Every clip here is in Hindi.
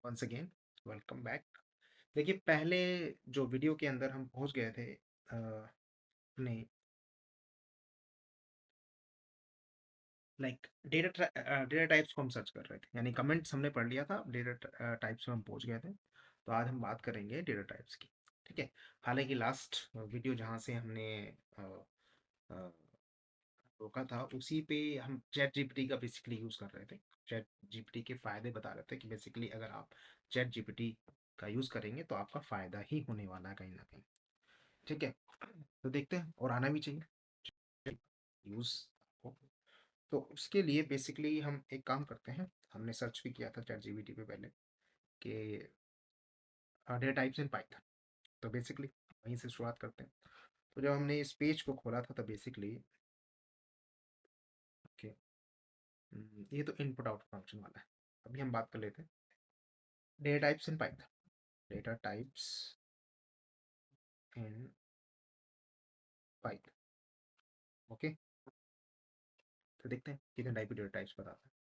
Once again welcome back. देखिए, पहले जो वीडियो के अंदर हम पहुंच गए थे अपने लाइक डेटा टाइप्स को हम सर्च कर रहे थे, यानी कमेंट्स हमने पढ़ लिया था, डेटा टाइप्स में हम पहुंच गए थे। तो आज हम बात करेंगे डेटा टाइप्स की। ठीक है। हालांकि लास्ट वीडियो जहां से हमने अ, अ, रोका था उसी पे हम चैट जीपीटी का बेसिकली यूज़ कर रहे थे। चैट जीपीटी के फ़ायदे बता रहे थे कि बेसिकली अगर आप चैट जीपीटी का यूज़ करेंगे तो आपका फ़ायदा ही होने वाला है कहीं ना कहीं। ठीक है। तो देखते हैं, और आना भी चाहिए यूज़ हो। तो उसके लिए बेसिकली हम एक काम करते हैं। हमने सर्च भी किया था चैट जीपीटी पे पहले कि डेटा टाइप्स इन पाइथन। तो बेसिकली वहीं से शुरुआत करते हैं। तो जब हमने इस पेज को खोला था तो बेसिकली ओके, ये तो इनपुट आउटपुट फंक्शन वाला है। अभी हम बात कर लेते हैं data types in Python. Data types in Python. Okay. तो देखते हैं कितने टाइप के डेटा टाइप्स बताता है।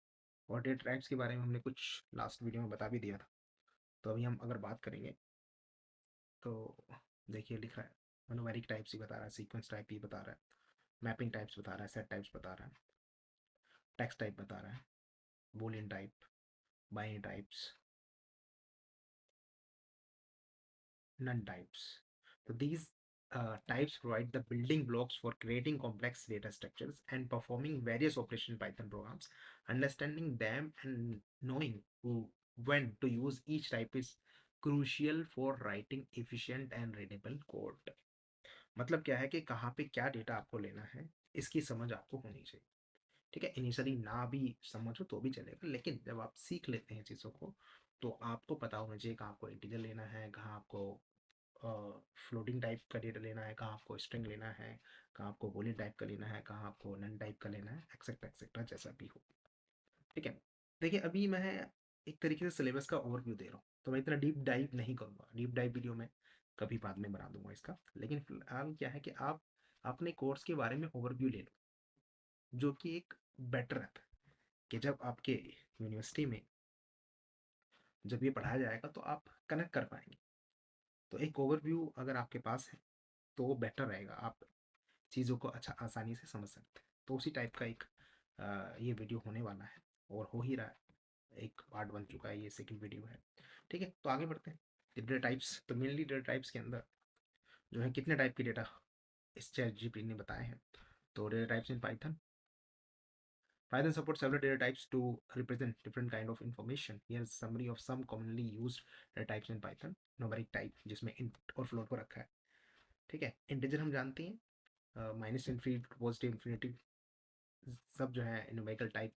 और डेटा टाइप्स के बारे में हमने कुछ लास्ट वीडियो में बता भी दिया था। तो अभी हम अगर बात करेंगे तो देखिए, लिखा है मोनोमेरिक टाइप्स ही बता रहा है, सीक्वेंस टाइप ही बता रहा है, मैपिंग टाइप्स बता रहा है, सेट टाइप्स बता रहा है, टेक्स्ट टाइप बता रहा है, Boolean type, binary types, none types. So these types provide the building blocks for creating complex data structures and performing various operation Python programs. Understanding them and knowing when to use each type is crucial for writing efficient and readable code. मतलब क्या है कि कहाँ पे क्या डेटा आपको लेना है, इसकी समझ आपको होनी चाहिए। ठीक है। इनिशियली ना भी समझो तो भी चलेगा, लेकिन जब आप सीख लेते हैं चीज़ों को तो आपको पता होना चाहिए कहाँ आपको इंटीजर लेना है, कहाँ आपको फ्लोटिंग टाइप का डेटा लेना है, कहाँ आपको स्ट्रिंग लेना है, कहाँ आपको बूलियन टाइप का लेना है, कहाँ आपको नन टाइप का लेना है, एक्सेट्रा एक्सेट्रा जैसा भी हो। ठीक है। देखिए, अभी मैं एक तरीके से सिलेबस का ओवरव्यू दे रहा हूँ, तो मैं इतना डीप डाइव नहीं करूँगा। डीप डाइव वीडियो में कभी बाद में बना दूंगा इसका। लेकिन फिलहाल क्या है कि आप अपने कोर्स के बारे में ओवरव्यू ले लो, जो कि एक बेटर रहता है कि जब आपके यूनिवर्सिटी में जब ये पढ़ाया जाएगा तो आप कनेक्ट कर पाएंगे। तो एक ओवरव्यू अगर आपके पास है तो वो बेटर रहेगा, आप चीज़ों को अच्छा आसानी से समझ सकते हैं। तो उसी टाइप का एक ये वीडियो होने वाला है, और हो ही रहा है। एक पार्ट बन चुका है, ये सेकंड वीडियो है। ठीक है। तो आगे बढ़ते हैं। डेटा टाइप्स, तो मेनली डेटा टाइप्स के अंदर जो है कितने टाइप के डेटा इस चैट जीपीटी ने बताए हैं। तो data types in Python, Python supports several data types to represent different kind of information. Here's a summary of some commonly used data types in Python. Numeric type जिसमें int और float को रखा है। ठीक है। integer हम जानते हैं, माइनस इन्फिनिटी, पॉजिटिव इन्फिनिटी, सब जो है न्यूमेरिकल टाइप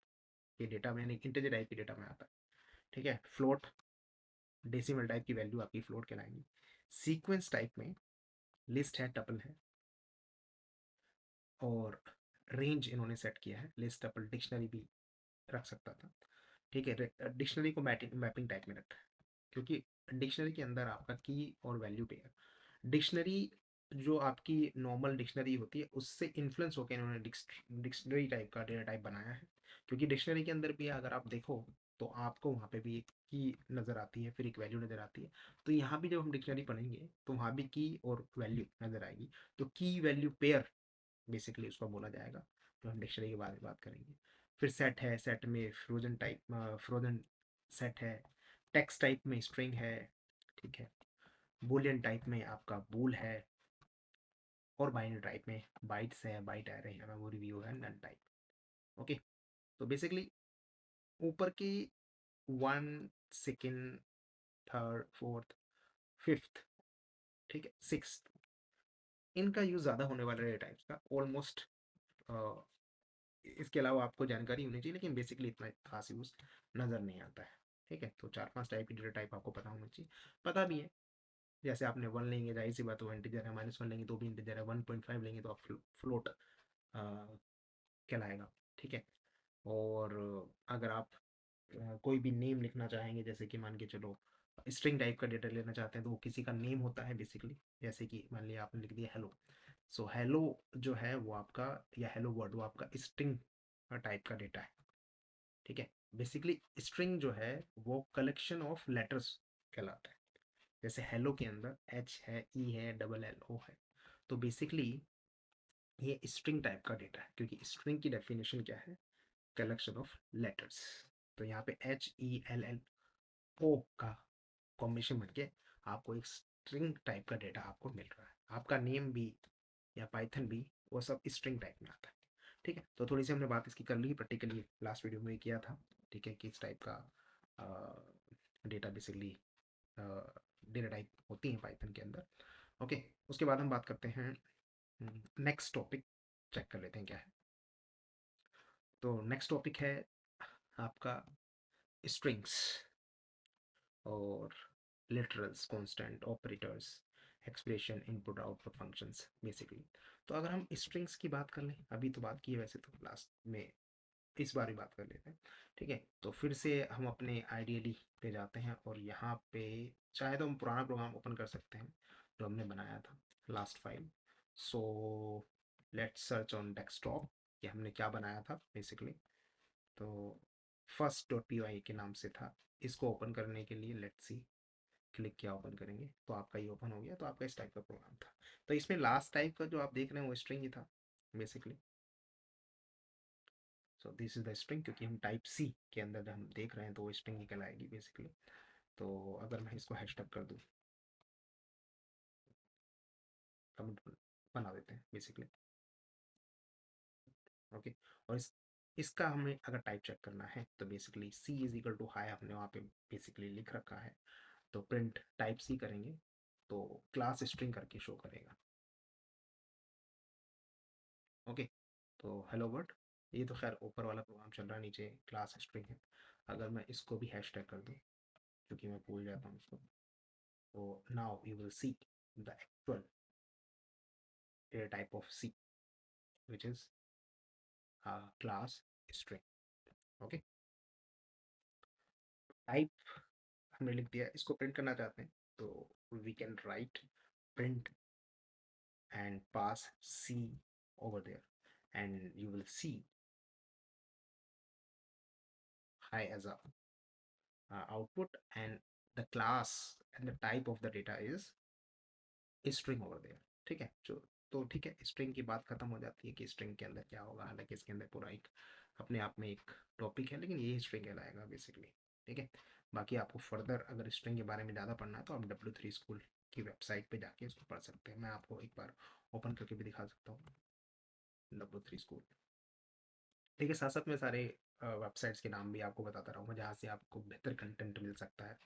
के डेटा में, यानी इंटीजर टाइप के डेटा में आता है। ठीक है। फ्लोट, डेसिमल टाइप की वैल्यू आपकी फ्लोट कहलाएंगी। सीक्वेंस टाइप में लिस्ट है, टपल है, और रेंज इन्होंने सेट किया है। लिस्ट, टपल, डिक्शनरी भी रख सकता था। ठीक है। डिक्शनरी को मैपिंग टाइप में रखा है, क्योंकि डिक्शनरी के अंदर आपका की और वैल्यू पेयर, डिक्शनरी जो आपकी नॉर्मल डिक्शनरी होती है उससे इन्फ्लुएंस होकर इन्होंने डिक्शनरी टाइप का डेटा टाइप बनाया है। क्योंकि डिक्शनरी के अंदर भी अगर आप देखो तो आपको वहाँ पे भी एक की नज़र आती है, फिर एक वैल्यू नज़र आती है। तो यहाँ भी जब हम डिक्शनरी पढ़ेंगे तो वहाँ भी की और वैल्यू नज़र आएगी। तो की वैल्यू पेयर बेसिकली उसको बोला जाएगा, जो हम डिक्शनरी के बारे में बात करेंगे। फिर सेट है, सेट में फ्रोजन सेट है, टेक्स्ट टाइप में स्ट्रिंग है। ठीक है। बूलियन टाइप में आपका बूल है, और बाइनरी टाइप में बाइट्स है, बाइट एरे है, मेमोरी व्यू है, नन टाइप। ओके। तो बेसिकली ऊपर की one, second, third, fourth, fifth, ठीक है, सिक्स, इनका यूज़ ज़्यादा होने वाला है टाइप्स का ऑलमोस्ट। इसके अलावा आपको जानकारी होनी चाहिए, लेकिन बेसिकली इतना खास यूज़ नज़र नहीं आता है। ठीक है। तो 4-5 टाइप की डेटा टाइप आपको पता होना चाहिए, पता भी है। जैसे आपने 1 लेंगे, जाहिर सी बात है वो इंटीजर है, -1 लेंगे तो भी इंटीजर है, 1.5 लेंगे तो आप फ्लोट कहलाएगा। ठीक है। और अगर आप कोई भी नेम लिखना चाहेंगे, जैसे कि मान के चलो स्ट्रिंग टाइप का डेटा लेना चाहते हैं, तो वो किसी का नेम होता है बेसिकली। जैसे कि मान लिया आपने लिख दिया हेलो, सो हेलो जो है वो आपका, या हेलो वर्ड, वो आपका स्ट्रिंग टाइप का डेटा है। ठीक है। बेसिकली स्ट्रिंग जो है वो कलेक्शन ऑफ लेटर्स कहलाता है। जैसे हेलो के अंदर एच है, ई है, डबल एल ओ है। तो बेसिकली ये स्ट्रिंग टाइप का डेटा है, क्योंकि स्ट्रिंग की डेफिनेशन क्या है, कलेक्शन ऑफ लेटर्स। तो यहाँ पे H E L L O का कॉम्बिनेशन बन के आपको एक स्ट्रिंग टाइप का डेटा आपको मिल रहा है। आपका नेम भी या पाइथन भी वो सब स्ट्रिंग टाइप में आता है। ठीक है, तो थोड़ी सी हमने बात इसकी कर ली, प्रैक्टिकली लास्ट वीडियो में किया था। ठीक है, किस टाइप का डेटा बेसिकली डेटा टाइप होती है पाइथन के अंदर। ओके, उसके बाद हम बात करते हैं नेक्स्ट टॉपिक, चेक कर लेते हैं क्या है। तो नेक्स्ट टॉपिक है आपका स्ट्रिंग्स और literals, constant, operators, expression, input output functions basically. तो अगर हम स्ट्रिंग्स की बात कर लें, अभी तो बात की है वैसे तो लास्ट में, इस बार ही बात कर लेते हैं। ठीक है, तो फिर से हम अपने आइडियली पे जाते हैं और यहाँ पे चाहे तो हम पुराना प्रोग्राम ओपन कर सकते हैं जो हमने बनाया था last file. So let's search on desktop कि हमने क्या बनाया था बेसिकली। तो फर्स्ट डॉट पी वाई के नाम से था। इसको ओपन करने के लिए लेट्स सी, क्लिक किया, ओपन करेंगे तो आपका ये ओपन हो गया। तो आपका इस टाइप का प्रोग्राम था। तो इसमें लास्ट टाइप का जो आप देख रहे हैं वो स्ट्रिंग ही था basically. So this is the string, क्योंकि हम टाइप सी के अंदर जब हम देख रहे हैं तो वो स्ट्रिंग निकल आएगी बेसिकली। तो अगर मैं इसको हैशटैग कर दूँ, कमेंट बना देते हैं बेसिकली। ओके, और इसका हमें अगर टाइप चेक करना है तो basically C is equal to hi हमने वहाँ पे बेसिकली लिख रखा है। तो प्रिंट टाइप सी करेंगे तो क्लास स्ट्रिंग करके शो करेगा। ओके, तो हेलो वर्ड, ये तो खैर ऊपर वाला प्रोग्राम चल रहा है, नीचे क्लास स्ट्रिंग है। अगर मैं इसको भी हैश टैग कर दूँ, क्योंकि मैं भूल जाता हूँ इसको, तो now you will see the actual type of C which is class string. Okay, type हमने लिख दिया, इसको प्रिंट करना चाहते हैं तो we can write print and pass C over there, and you will see high as a output, and the class and the type of the data is string over there। ठीक है, जो तो ठीक है, स्ट्रिंग की बात खत्म हो जाती है कि स्ट्रिंग के अंदर क्या होगा। हालांकि इसके अंदर पूरा एक अपने आप में एक टॉपिक है, लेकिन ये स्ट्रिंग कहलाएगा बेसिकली। ठीक है, बाकी आपको फर्दर अगर स्ट्रिंग के बारे में ज़्यादा पढ़ना है तो आप W3 स्कूल की वेबसाइट पे जाके इसको पढ़ सकते हैं। मैं आपको एक बार ओपन करके भी दिखा सकता हूँ, W3 स्कूल। ठीक है, साथ साथ में सारे वेबसाइट्स के नाम भी आपको बताता रहूँगा जहाँ से आपको बेहतर कंटेंट मिल सकता है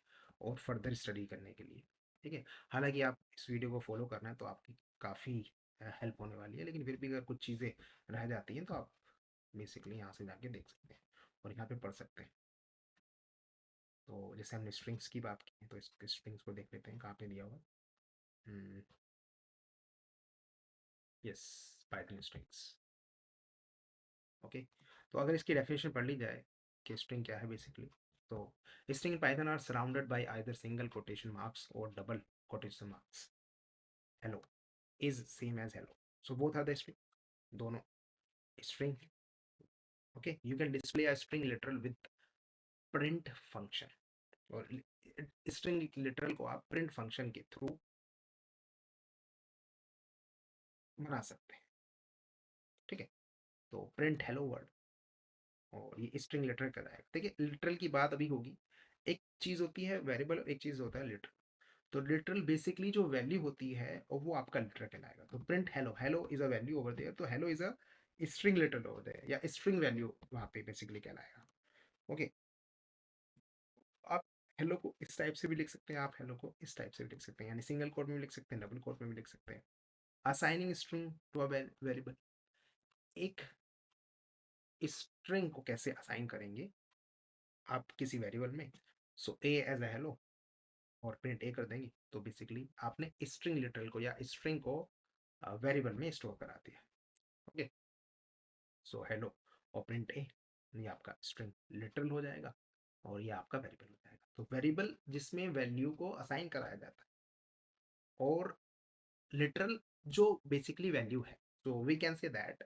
और फर्दर स्टडी करने के लिए। ठीक है, हालांकि आप इस वीडियो को फॉलो करना है तो आपकी काफ़ी हेल्प होने वाली है, लेकिन फिर भी अगर कुछ चीज़ें रह जाती हैं तो आप बेसिकली यहाँ से जाके देख सकते हैं और यहाँ पे पढ़ सकते हैं। तो जैसे हमने स्ट्रिंग्स की बात की है तो इस स्ट्रिंग्स को देख लेते हैं कहाँ पे दिया हुआ। Yes, Python strings. ओके, तो अगर इसकी डेफिनेशन पढ़ ली जाए कि स्ट्रिंग क्या है बेसिकली, तो string in Python are surrounded by either single quotation marks or double quotation marks. Hello is same as hello, so both are the string, दोनों string। okay, you can display a string literal with print function, और string literal को आप print function के थ्रू बना सकते हैं। ठीक है, तो print hello वर्ड और ये स्ट्रिंग लिटरल कहलाएगा। देखिए, लिटरल की बात अभी होगी। एक चीज होती है वेरिएबल, एक चीज होता है लिटरल। तो लिटरल बेसिकली जो वैल्यू होती है और वो आपका लिटरल कहलाएगा। तो print hello, hello is a value over there, तो hello is a string literal over there, या स्ट्रिंग वैल्यू वहां पे बेसिकली कहलाएगा। ओके, आप हेलो को इस टाइप से भी लिख सकते हैं, आप हेलो को इस टाइप से भी लिख सकते हैं, यानी सिंगल कोट में भी लिख सकते हैं, डबल कोट में भी लिख सकते हैं। Assigning string to a variable, एक स्ट्रिंग को कैसे असाइन करेंगे आप किसी वेरिएबल में। So A as a hello और प्रिंट ए कर देंगे, तो बेसिकली आपने स्ट्रिंग लिटरल को या स्ट्रिंग को वेरिएबल में स्टोर करा दिया। ओके, सो हेलो और प्रिंट ए, ये आपका स्ट्रिंग लिटरल हो जाएगा और ये आपका वेरिएबल हो जाएगा। तो वेरिएबल जिसमें वैल्यू को असाइन कराया जाता है, और लिटरल जो बेसिकली वैल्यू है, तो we can say that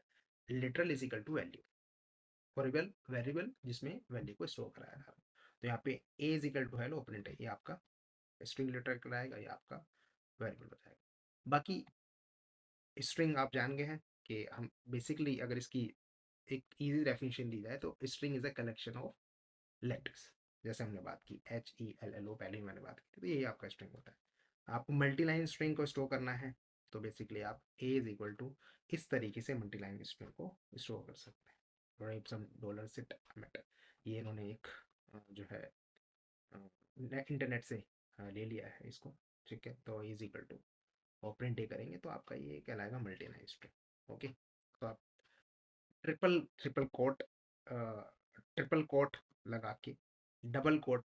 literal is equal to value. Variable variable जिसमें वैल्यू को स्टोर कराया जा रहा है। तो यहाँ पे A is equal to hello open है, ये आपका स्ट्रिंग लेटर कराएगा, ये आपका वेरिएबल बताएगा। बाकी स्ट्रिंग आप जान गए हैं कि हम बेसिकली अगर इसकी एक इजी डेफिनेशन दी जाए तो string is a collection of letters. जैसे हमने बात की HELLO, पहले ही मैंने बात की थी, तो यही आपका स्ट्रिंग होता है। आपको मल्टी लाइन स्ट्रिंग को स्टोर करना है तो बेसिकली आप ए इज इक्वल टू इस तरीके से मल्टी लाइन स्ट्रिंग को स्टोर कर सकते हैं। सम डॉलर से मैटर, ये इन्होंने एक जो है इंटरनेट से ले लिया है इसको, ठीक है। तो इज इक्वल टू और प्रिंट ए करेंगे तो आपका ये कहलाएगा मल्टी लाइन स्ट्रिंग। ओके, तो आप triple triple quote triple quote लगा के डबल कोट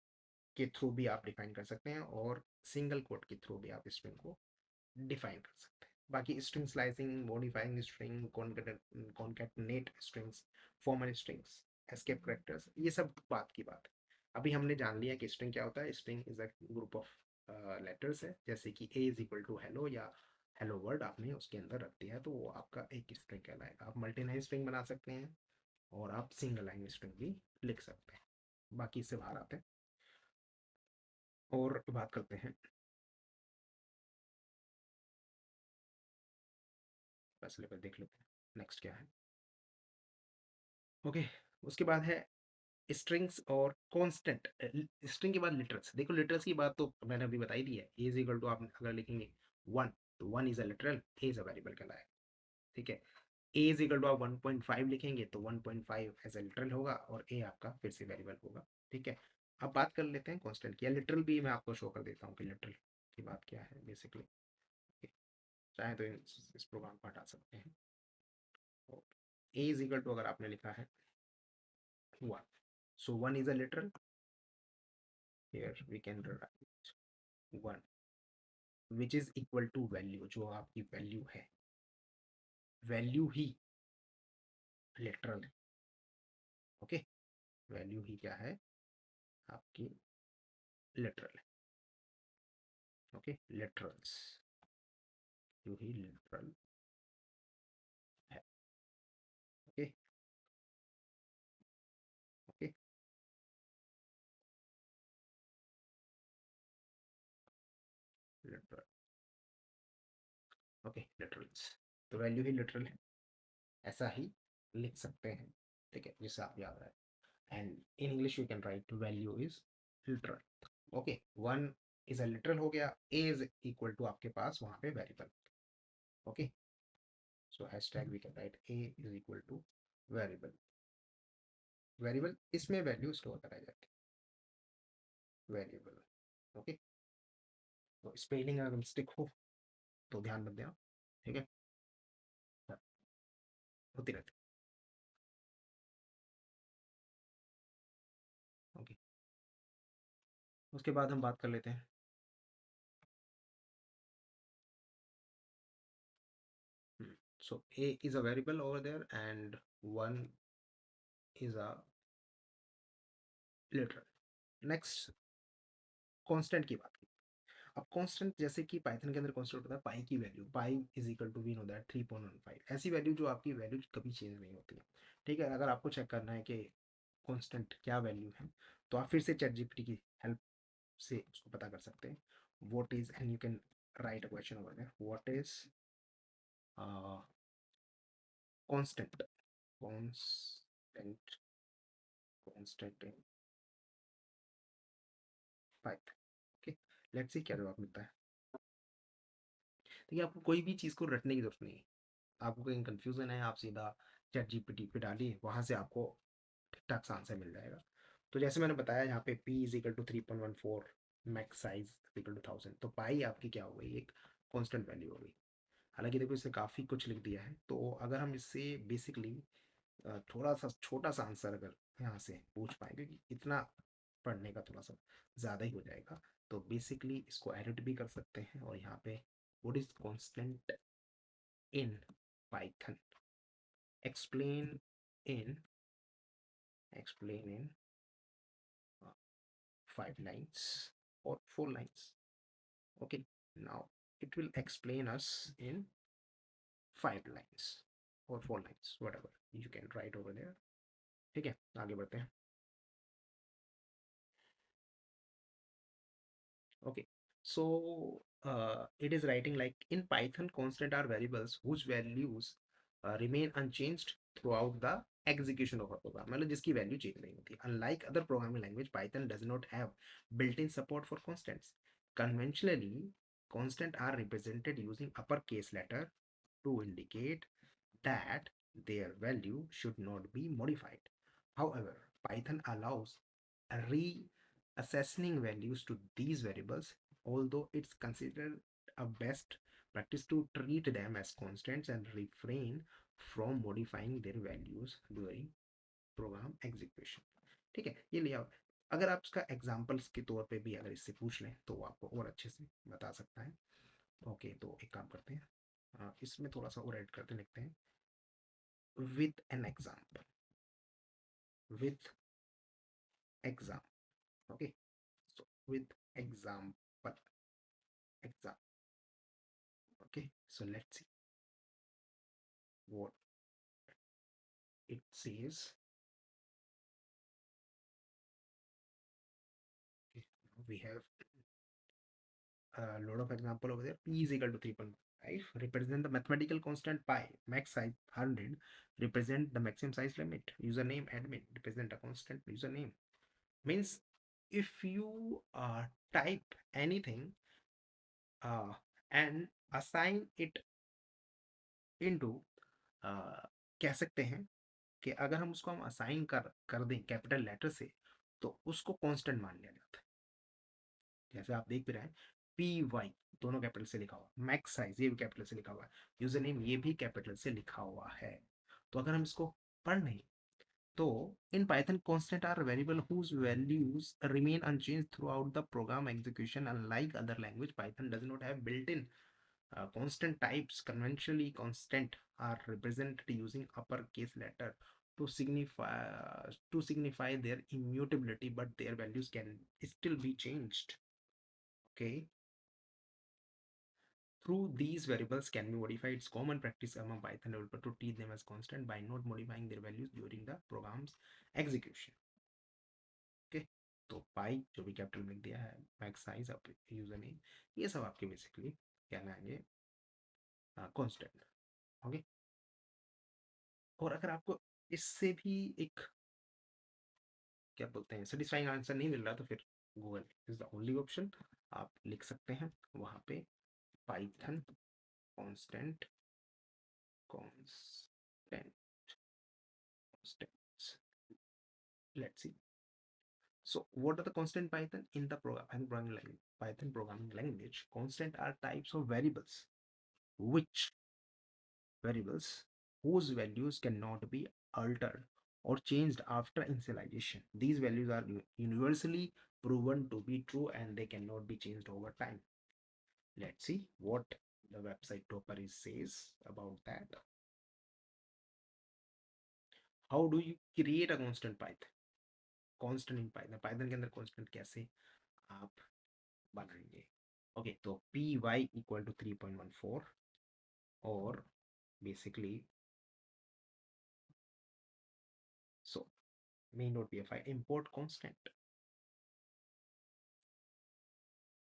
के थ्रू भी आप डिफाइन कर सकते हैं और सिंगल कोट के थ्रू भी आप स्ट्रिंग को डिफाइन कर सकते हैं। बाकी string slicing, modifying string, concatenate strings, formal strings, escape characters, ये सब बात की बात है। अभी हमने जान लिया कि स्ट्रिंग क्या होता है। String is a group of letters है, जैसे कि ए इज इक्वल टू हेलो या हेलो वर्ड आपने उसके अंदर रख दिया है तो वो आपका एक स्ट्रिंग कहलाएगा। आप मल्टी लाइन स्ट्रिंग बना सकते हैं और आप सिंगल लाइन स्ट्रिंग भी लिख सकते हैं। बाकी इससे बाहर आते हैं और बात करते हैं, बस लेकर देख लेते हैं नेक्स्ट क्या है। ओके, उसके बाद है स्ट्रिंग्स और कांस्टेंट। स्ट्रिंग के बाद लिटरल्स, देखो लिटरल्स की बात तो मैंने अभी बताई दी है। ए इज इक्वल टू आप अगर लिखेंगे वन, तो one is a literal, A is a variable कहलाएगा, ठीक है। ए इज इक्वल टू आप 1.5 लिखेंगे तो 1.5 एज अ लिटरल होगा और ए आपका फिर से वेरिएबल होगा, ठीक है। अब बात कर लेते हैं कांस्टेंट की, या लिटरल भी मैं आपको शो कर देता हूँ कि लिटरल की बात क्या है बेसिकली। चाहे तो इस प्रोग्राम को हटा सकते हैं। ए इज इक्वल टू अगर आपने लिखा है one, so 1 is a literal, here we can write 1 which is equal to value, जो आपकी वैल्यू है, वैल्यू ही लिटरल है। ओके, वैल्यू ही क्या है आपकी लिटरल है। ओके, लिटरल्स जो ही लिटरल है। Okay okay, literal, okay literals, तो वैल्यू ही लिटरल है, ऐसा ही लिख सकते हैं, ठीक है, जिससे आप याद रहे। And in English you can right value is literal. Okay, one is a literal हो गया, ए इज इक्वल टू आपके पास वहां पे variable. Okay, so hashtag we can write a is equal to variable, variable इसमें वैल्यू स्टोर कराई जाती है, वेरिएबल। ओके, तो स्पेलिंग अगर मिस्टेक हो तो ध्यान मत देना, ठीक है, हाँ, होती रहती है। ओके, उसके बाद हम बात कर लेते हैं, सो a is a variable over there and 1 is a literal। Next constant की बात की। अब कांस्टेंट जैसे कि पाइथन के अंदर कांस्टेंट होता है पाई की value, pi is equal to we know that 3.15, ऐसी वैल्यू जो आपकी वैल्यू कभी चेंज नहीं होती है, ठीक है। अगर आपको चेक करना है कि कांस्टेंट क्या वैल्यू है तो आप फिर से चैट जीपीटी की हेल्प से उसको पता कर सकते हैं। What is, and you can write a question over there, what is constant, constant, constant in Python. Okay, let's see क्या जवाब मिलता है। देखिए, आपको कोई भी चीज़ को रटने की जरूरत नहीं है। आपको कहीं कंफ्यूजन है, आप सीधा चैट जीपीटी पे डालिए, वहां से आपको ठीक ठाक सा आंसर मिल जाएगा। तो जैसे मैंने बताया यहाँ पे p is equal to 3.14, max size equal to 1000, तो पाई आपकी क्या हो गई, एक कांस्टेंट वैल्यू हो गई। हालांकि देखो इसने काफ़ी कुछ लिख दिया है, तो अगर हम इससे बेसिकली थोड़ा सा छोटा सा आंसर अगर यहाँ से पूछ पाए, क्योंकि इतना पढ़ने का थोड़ा सा ज़्यादा ही हो जाएगा, तो बेसिकली इसको एडिट भी कर सकते हैं और यहाँ पे what is constant in Python, explain in, explain in 5 lines or 4 lines. Okay, now it will explain us in 5 lines or 4 lines, whatever you can write over there. ठीक है, आगे बढ़ते हैं। Okay, so it is writing like in Python, constant are variables whose values remain unchanged throughout the execution of a program. मतलब जिसकी वैल्यू चेंज नहीं होती. Unlike other programming language, Python does not have built-in support for constants. Conventionally, constants are represented using uppercase letter to indicate that their value should not be modified. However, Python allows reassessing values to these variables, although it's considered a best practice to treat them as constants and refrain from modifying their values during program execution. ठीक है, ये लिया. अगर आप इसका एग्जांपल्स के तौर पे भी अगर इससे पूछ लें तो वो आपको और अच्छे से बता सकता है. ओके, तो एक काम करते हैं, इसमें थोड़ा सा और ऐड करते लिखते हैं with an example, with exam. Okay, so with example, exam. Okay, so let's see what it says. Okay, we have a lot of example over there. P is equal to 3.5 represent the mathematical constant pi, max size 100 represent the maximum size limit, username admin represent a constant username. Means if you type anything and assign it into, कह सकते हैं कि अगर हम उसको हम असाइन कर दें कैपिटल लेटर से तो उसको कांस्टेंट मान लिया जाता है. जैसे आप देख भी रहे हैं, पी वाई दोनों कैपिटल से लिखा हुआ, मैक्स साइज ये भी कैपिटल से लिखा हुआ है, यूजर नेम ये भी कैपिटल से लिखा हुआ है. तो अगर हम इसको पढ़ लें तो in Python constant are variable whose values remain unchanged throughout the program execution. Unlike other language, Python does not have built-in constant types. Conventionally, constant are represented using uppercase letter to signify their immutability, but their values can still be changed. Okay, through these variables can be modified. It's common practice among Python developers to treat them as constant by not modifying their values during the program's execution. Okay, तो पाई जो भी कैपिटल लिख दिया है, मैक्स साइज, यूजर नेम, ये सब आपके बेसिकली क्या लाएंगे, कांस्टेंट. ओके, और अगर आपको इससे भी एक क्या बोलते हैं सेटिस्फाइंग आंसर नहीं मिल रहा तो फिर Google is the only option. आप लिख सकते हैं वहां पे Python constant, constant, constants. Let's see. So what are the constant Python in the programming language? Python programming language, constant are types of variables which variables whose values cannot be altered or changed after initialization. These values are universally proven to be true and they cannot be changed over time. Let's see what the website topper is says about that. How do you create a constant Python? Constant in Python. Python के अंदर constant कैसे आप बनाएंगे? Okay, तो py equal to 3.14 or basically so main.py import constant,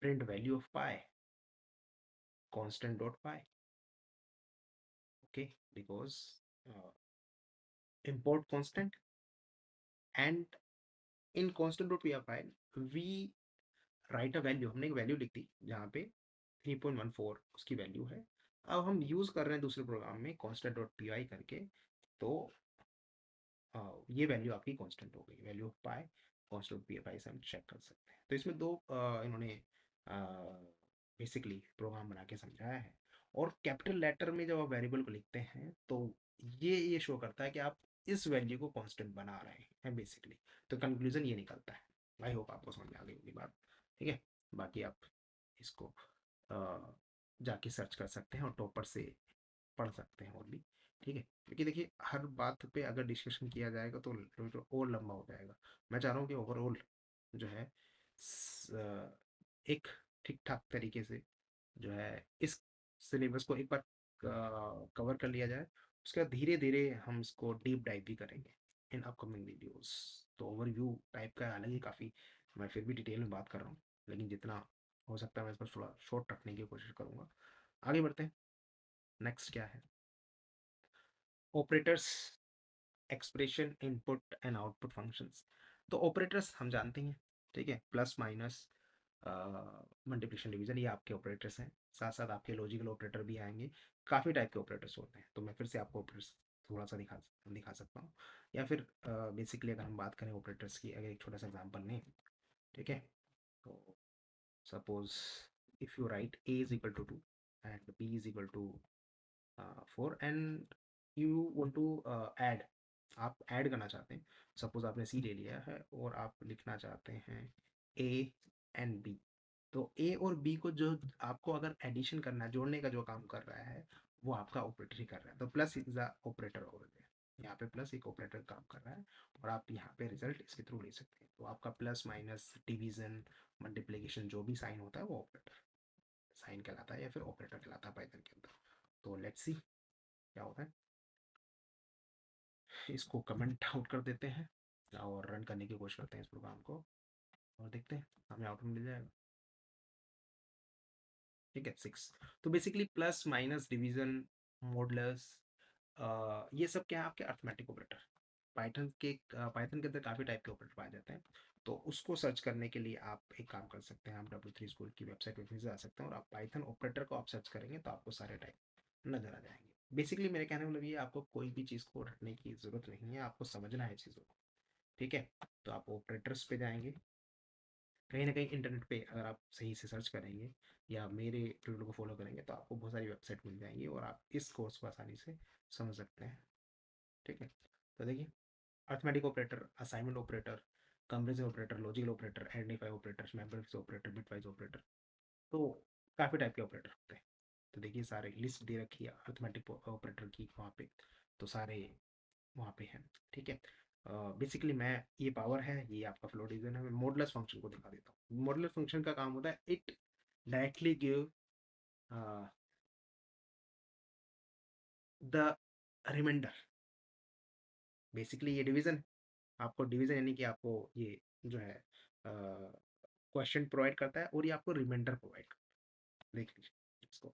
print value of pi, constant.py. Okay, because import constant and in constant.py we write a value. हमने एक वैल्यू लिख दी जहाँ पे 3.14 उसकी वैल्यू है. अब हम यूज कर रहे हैं दूसरे प्रोग्राम में constant.py करके, तो ये वैल्यू आपकी कांस्टेंट हो गई, वैल्यू ऑफ पाई constant.py से हम चेक कर सकते हैं. तो इसमें दो इन्होंने बेसिकली प्रोग्राम बना के समझाया है. और कैपिटल लेटर में जब आप वेरिएबल को लिखते हैं तो ये शो करता है कि आप इस वैल्यू को कांस्टेंट बना रहे हैं बेसिकली. तो कंक्लूजन ये निकलता है. आई होप आपको समझ में आ गई होगी बात. ठीक है, बाकी आप इसको जाके सर्च कर सकते हैं और टॉपर से पढ़ सकते हैं और भी. ठीक है, क्योंकि देखिए हर बात पे अगर डिस्कशन किया जाएगा तो और लंबा हो जाएगा. मैं चाह रहा हूँ कि ओवरऑल जो है एक ठीक ठाक तरीके से जो है इस सिलेबस को एक बार कवर कर लिया जाए. उसके बाद धीरे धीरे हम इसको डीप डाइव भी करेंगे. In upcoming videos. तो ओवरव्यू टाइप का अलग ही काफ़ी, मैं फिर भी डिटेल में बात कर रहा हूँ, लेकिन जितना हो सकता है मैं इसको थोड़ा शॉर्ट रखने की कोशिश करूँगा। आगे बढ़ते हैं। नेक्स्ट क्या है? Operators, expression, input and output functions. तो ऑपरेटर्स हम जानते हैं, ठीक है, प्लस माइनस, मल्टीप्लिकेशन डिवीजन, ये आपके ऑपरेटर्स हैं। साथ साथ आपके लॉजिकल ऑपरेटर भी आएंगे। काफ़ी टाइप के ऑपरेटर्स होते हैं, तो मैं फिर से आपको ऑपरेटर्स थोड़ा सा दिखा दिखा सकता हूँ। या फिर बेसिकली अगर हम बात करें ऑपरेटर्स की, अगर एक छोटा सा एग्जांपल लें, ठीक है, तो suppose if you write a is equal to 2 and b is equal to 4 and you want to add, आप ऐड करना चाहते हैं। सपोज आपने सी ले लिया है और आप लिखना चाहते हैं ए एंड बी। तो ए और बी को जो आपको अगर एडिशन करना है, जोड़ने का जो काम कर रहा है, वो आपका ऑपरेटर ही कर रहा है। तो plus is the operator over there, यहाँ पे प्लस एक ऑपरेटर काम कर रहा है, और आप यहाँ पे रिजल्ट इसके थ्रू ले सकते हैं। तो आपका प्लस माइनस डिवीजन मल्टीप्लिकेशन जो भी साइन होता है वो ऑपरेटर साइन कहलाता है, या फिर ऑपरेटर कहलाता है पाइथन के अंदर। तो लेट्स सी क्या होता है। इसको कमेंट आउट कर देते हैं और रन करने की कोशिश करते हैं इस प्रोग्राम को, और देखते हैं हमें आउटपुट मिल जाएगा। ठीक है, 6। तो basically plus minus division modulus, ये सब क्या है, आपके अर्थमेटिक ऑपरेटर। पाइथन के अंदर काफ़ी टाइप के ऑपरेटर पाए जाते हैं। तो उसको सर्च करने के लिए आप एक काम कर सकते हैं, आप W3 स्कूल की वेबसाइट पर फिर से आ सकते हैं, और आप पाइथन ऑपरेटर को आप सर्च करेंगे तो आपको सारे टाइप नजर आ जाएंगे। बेसिकली मेरे कहने का मतलब ये, आपको कोई भी चीज़ को रटने की ज़रूरत नहीं है, आपको समझना है चीज़ों को। ठीक है, तो आप ऑपरेटर्स पे जाएंगे, कहीं ना कहीं इंटरनेट पे अगर आप सही से सर्च करेंगे या मेरे ट्यूटोरियल को फॉलो करेंगे तो आपको बहुत सारी वेबसाइट मिल जाएंगी और आप इस कोर्स को आसानी से समझ सकते हैं। ठीक है, तो देखिए, arithmetic operator, assignment operator, comparison operator, logical operator, identify operator, matrix operator, bitwise operator, तो काफ़ी टाइप के ऑपरेटर होते हैं। तो देखिए सारे लिस्ट दे रखी है अर्थमेटिक ऑपरेटर की वहाँ पे, तो सारे वहाँ पे है। ठीक है, बेसिकली मैं, ये पावर है, ये आपका फ्लो डिवीजन है। मैं मॉडुलस फंक्शन को दिखा देता हूँ। मॉडुलस फंक्शन का काम होता है, it directly give the reminder. Basically ये डिवीजन, आपको डिवीजन यानी कि आपको ये जो है क्वेश्चन प्रोवाइड करता है, और ये आपको रिमाइंडर प्रोवाइड करता है। देख लीजिए इसको।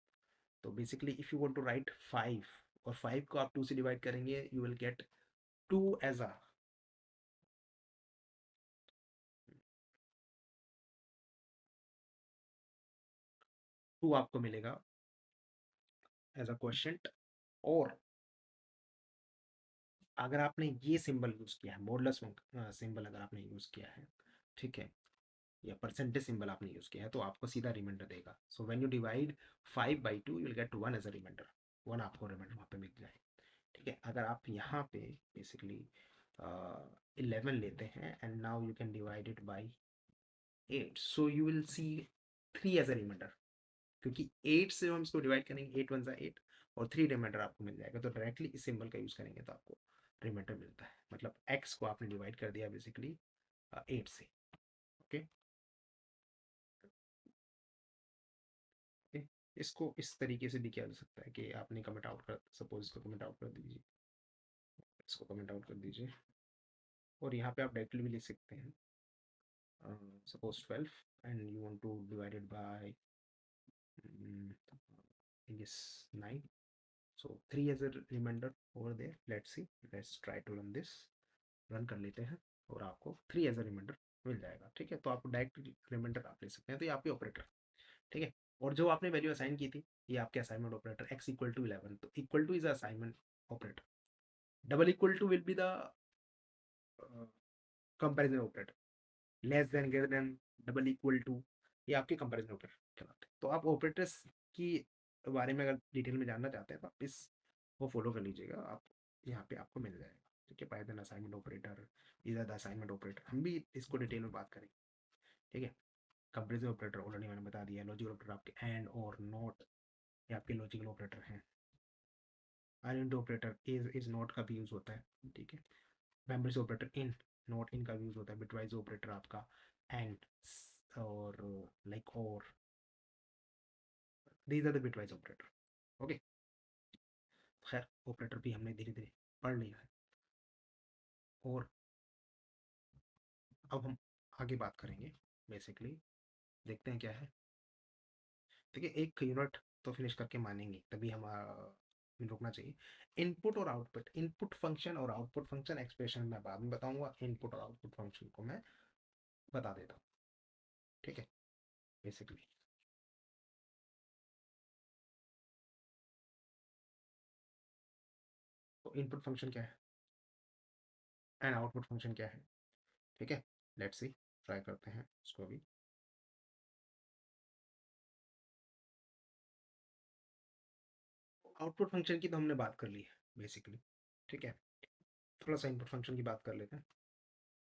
तो basically if you want to write 5, और 5 को आप 2 से डिवाइड करेंगे, you will get 2 as a, 2 आपको मिलेगा एज अ क्वेश्चन। और अगर आपने ये सिंबल यूज किया है, मॉडुलस सिंबल अगर आपने यूज किया है, ठीक है, या परसेंटेज सिंबल आपने यूज किया है, तो आपको सीधा रिमाइंडर देगा। So when you divide 5 by 2 you will get 1 as a reminder. 1 आपको रिमाइंडर वहाँ पे मिल जाए। ठीक है, अगर आप यहाँ पे बेसिकली 11 लेते हैं and now you can divide it by 8, so you will see 3 as a reminder, क्योंकि 8 से हम इसको डिवाइड करेंगे, 8 वन सा 8, और 3 रिमाइंडर आपको मिल जाएगा। तो डायरेक्टली इस सिंबल का यूज करेंगे तो आपको रिमाइंडर मिलता है, मतलब x को आपने डिवाइड कर दिया बेसिकली 8 से। ओके, इसको इस तरीके से भी किया जा सकता है कि आपने कमेंट आउट कर, सपोज इसको कमेंट आउट कर दीजिए, इसको कमेंट आउट कर दीजिए, और यहाँ पे आप डायरेक्टली भी लिख सकते हैं suppose 12 and you want to divide it by yes 9, so 3 as a reminder over there. Let's see, let's try to run this, run कर लेते हैं, और आपको 3 एज अ रिमाइंडर मिल जाएगा। ठीक है, तो आप डायरेक्ट रिमाइंडर आप ले सकते हैं, तो ये आपके ऑपरेटर। ठीक है, और जो आपने वैल्यू असाइन की थी, ये आपके assignment operator x equal to 11, तो equal to is assignment operator, double equal to will be the comparison operator, less than, greater than, double equal to, ये आपके कंपैरिजन ऑपरेटर कहलाते हैं। तो आप ऑपरेटर्स की बारे में अगर डिटेल में जानना चाहते हैं तो आप इस वो फॉलो कर लीजिएगा, आप यहाँ पे आपको मिल जाएगा। ठीक है, पाइथन असाइनमेंट ऑपरेटर, इधर द असाइनमेंट ऑपरेटर, हम भी इसको डिटेल में बात करेंगे। ठीक है, कंपैरिजन ऑपरेटर ऑलरेडी मैंने बता दिया। लॉजिकल ऑपरेटर आपके एंड और नॉट, ये आपके लॉजिकल ऑपरेटर हैं। आइडेंटिटी ऑपरेटर इज नॉट का भी यूज होता है। ठीक है, memories operator in, not in का यूज होता है। बिटवाइज ऑपरेटर आपका एंड, और लाइक, और these are the bitwise operator. Okay, खैर ऑपरेटर भी हमने धीरे धीरे पढ़ लिया है। और अब हम आगे बात करेंगे बेसिकली, देखते हैं क्या है। देखिए एक यूनिट तो फिनिश करके मानेंगे तभी हमारा रुकना चाहिए। इनपुट और आउटपुट, इनपुट फंक्शन और आउटपुट फंक्शन एक्सप्रेशन मैं बाद में बताऊंगा, इनपुट और आउटपुट फंक्शन को मैं बता देता हूँ। ठीक है, बेसिकली तो इनपुट फंक्शन क्या है एंड आउटपुट फंक्शन क्या है। ठीक है, लेट्स सी, ट्राई करते हैं उसको भी। आउटपुट फंक्शन की तो हमने बात कर ली है बेसिकली। ठीक है, थोड़ा सा इनपुट फंक्शन की बात कर लेते हैं।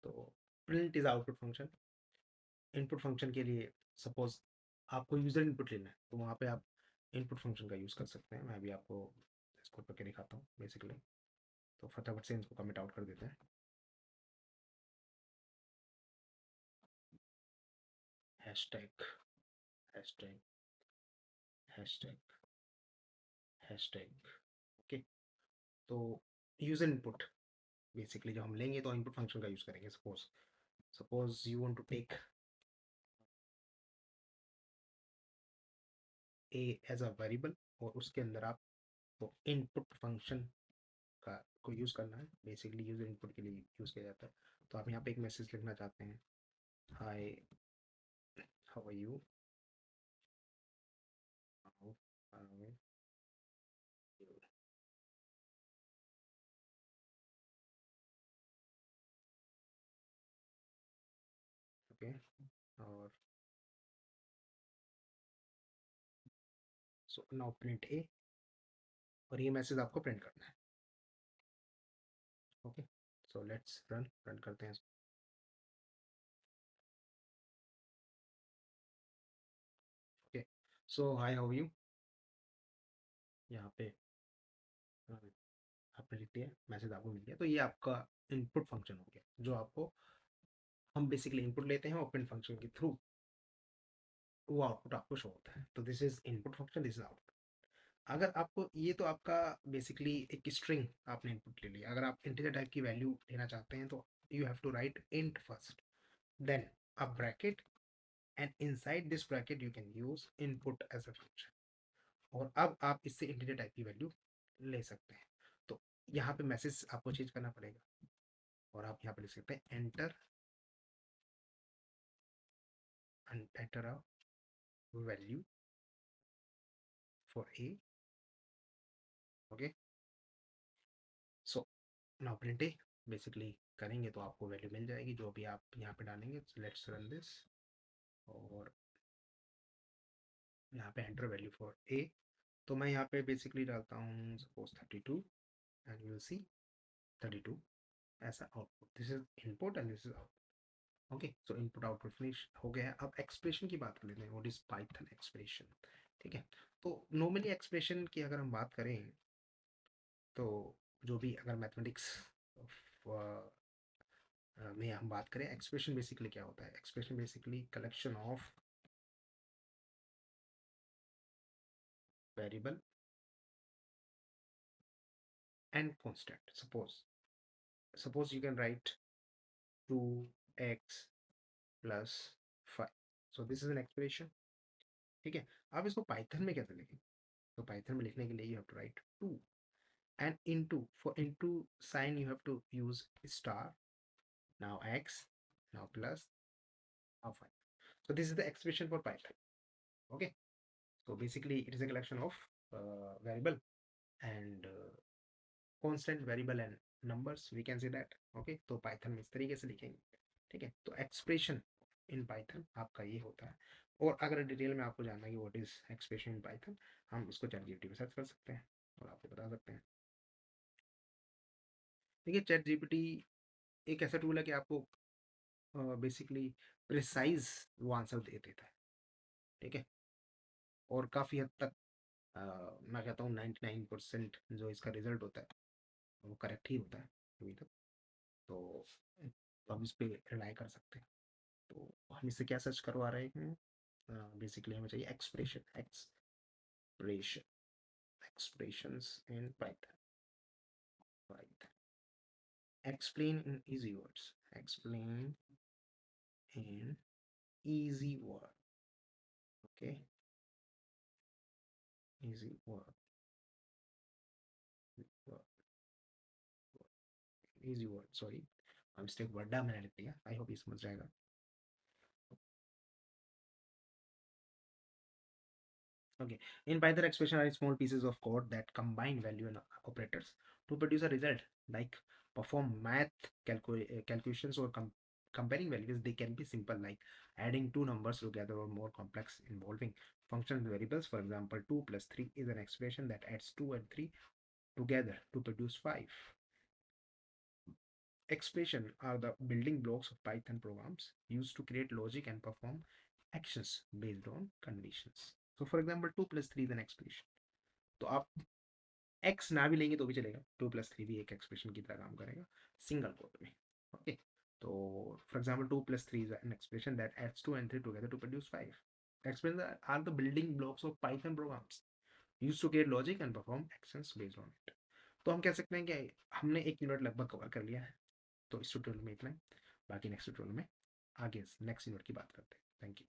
तो print is output function. Input function के लिए सपोज आपको यूजर इनपुट लेना है तो वहाँ पे आप इनपुट फंक्शन का यूज़ कर सकते हैं। मैं भी आपको इसको करके दिखाता हूँ बेसिकली। तो फटाफट से इनको कमिट आउट कर देते हैं। Hashtag, hashtag, hashtag, hashtag. Okay, तो यूजर इनपुट बेसिकली जब हम लेंगे तो इनपुट फंक्शन का यूज़ करेंगे। Suppose suppose you want to take A as a variable और उसके अंदर आप तो इनपुट फंक्शन का को यूज़ करना है। बेसिकली यूज़र इनपुट के लिए यूज़ किया जाता है। तो आप यहाँ पे एक मैसेज लिखना चाहते हैं, hi how are you, how are you. Okay, और सो नाउ प्रिंट ए, और ये मैसेज आपको प्रिंट करना है। Okay, so let's run, run करते हैं। Okay, so hi how you, यहाँ पे अ, आपने लिख दिया, मैसेज आपको मिल गया। तो ये आपका इनपुट फंक्शन हो गया जो आपको, हम बेसिकली इनपुट लेते हैं और प्रिंट फंक्शन के थ्रू वो आउटपुट आपको शो होता है। तो this is input function, this is output. अगर आपको ये तो आपका बेसिकली एक स्ट्रिंग आपने इनपुट ले लिया। अगर आप इंटीजर टाइप की वैल्यू लेना चाहते हैं तो you have to write int first, then a bracket, and inside this bracket you can use input as a function. और अब आप इससे इंटीजर टाइप की वैल्यू ले सकते हैं। तो यहाँ पे मैसेज आपको चेंज करना पड़ेगा और आप यहाँ पे लिख सकते हैं enter, enter a value for a. Okay, so now print A basically करेंगे तो आपको वैल्यू मिल जाएगी जो भी आप यहाँ पे डालेंगे। लेट्स रन दिस, और यहाँ पे एंटर वैल्यू फॉर ए। तो मैं यहाँ पे बेसिकली डालता हूँ सपोज 32, एंड यू विल सी 32 ऐसा output. This is input and this is output. Okay, so input output finish हो गया है। अब एक्सप्रेशन की बात कर लेते हैं, व्हाट इज पाइथन एक्सप्रेशन। ठीक है, तो नॉर्मली एक्सप्रेशन की अगर हम बात करें तो जो भी अगर मैथमेटिक्स में हम बात करें, एक्सप्रेशन बेसिकली क्या होता है। Expression basically collection of variable and constant. Suppose you can right 2x plus 5, so this is an expression. ठीक है, अब इसको पाइथन में कैसे लिखें। तो पाइथन में लिखने के लिए you have to write 2 and into, for into sign you have to use star, now x, now plus, now 5. So this is the expression for python. Okay, so basically it is a collection of variable and constant variable and numbers, we can say that. Okay, तो python में इस तरीके से लिखेंगे। ठीक है, तो expression in python आपका ये होता है। और अगर डिटेल में आपको जानना है कि what is expression in Python, हम इसको चैट जीपीटी में सर्च कर सकते हैं और आपको बता सकते हैं। देखिए चैट जीपीटी एक ऐसा टूल है कि आपको बेसिकली प्रिसाइज वो आंसर दे देता है। ठीक है, और काफ़ी हद तक मैं कहता हूँ 99% जो इसका रिजल्ट होता है वो करेक्ट ही होता है अभी तक। तो हम इस पे रिलाई कर सकते हैं। तो हम इससे क्या सर्च करवा रहे हैं, बेसिकली हमें चाहिए expression, expression, expressions in Python, Python. Explain in easy words. Explain in easy word. Okay, easy word. Word, easy word. Sorry, mistake वर्डा मैंने लिख दिया. आई होप ये समझ जाएगा. Okay. In Python, expression are small pieces of code that combine value and operators to produce a result. Like perform math calculations or comparing values. They can be simple, like adding two numbers together, or more complex, involving functions variables. For example, 2 plus 3 is an expression that adds 2 and 3 together to produce 5. Expression are the building blocks of Python programs used to create logic and perform actions based on conditions. So for example, 2 plus 3 is an expression. तो आप एक्स ना भी लेंगे तो भी चलेगा. 2 plus 3 भी एक एक्सप्रेशन की तरह काम करेगा सिंगल कोट में. ओके. तो for example 2 plus 3 is an expression that adds 2 and 3 together to produce 5. Expressions are the building blocks of Python programs used to create logic and perform actions based on it. तो हम कह सकते हैं कि हमने 1 यूनिट लगभग कवर कर लिया है. तो इस ट्यूटोरियल में इतना ही. बाकी नेक्स्ट ट्यूटोरियल में आगे नेक्स्ट यूनिट की बात करते हैं. Thank you.